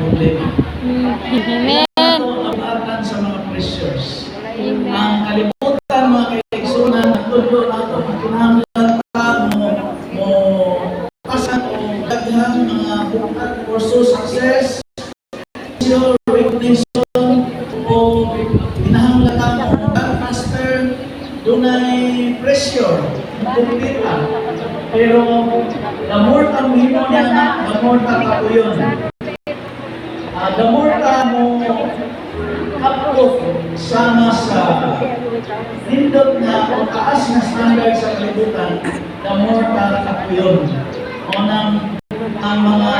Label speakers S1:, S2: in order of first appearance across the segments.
S1: problema.
S2: Amen.
S1: Ang sa mga pressures. Ang kalimutan mga kaigsunan na tulo nato kinahanglan ta mo pasan o daghang mga bukat for success, recognition o kinahanglan ta mo master dunay pressure kumplita. Pero the more ka mohimo niya, the more ka kapuyon. The more ka mo kapot sama sa nindot na o taas na standard sa kalibutan, the more ka kapuyon. O ang mga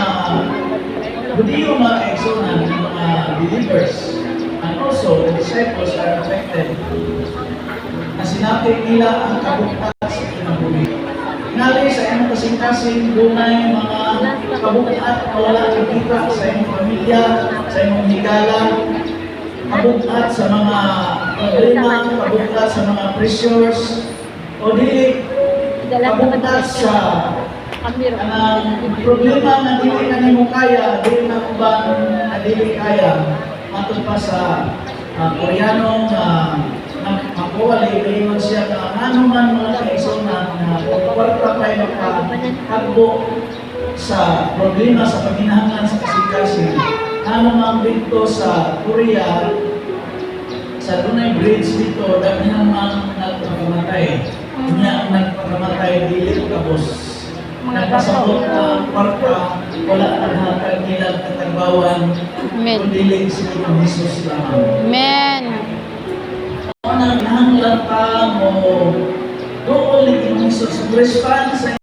S1: Hudiyo mga kaigsunan, mga believers, and also the disciples are affected. Na sinabi nila ang kabuktat sa kinabuhi. Nali sa iyong kasing-kasing dunay mga kabuktat na wala nakikita sa iyong pamilya, sa iyong higala, kabuktat sa mga problema, kabuktat sa mga pressures, o di kabuktat sa problema na dili na nimo kaya, dili na uban na dili kaya, matod pa sa Koreano na makuwalay ngayon siya na manuman mga kaigsunan na kwarta pa yung makakagbo sa problema sa paghinahanglan sa kasing-kasing. Manuman dito sa Korea, sa dunay bridge dito, daghan mang nagpakamatay. Niya ang nagpakamatay, dili kabos. Nagpasabot na kwarta, wala na kagilang katagbawan, kundi si Jesus lamang.
S2: Amen.
S1: Nang nahanglan ka mo doon ni Jesus, respond sa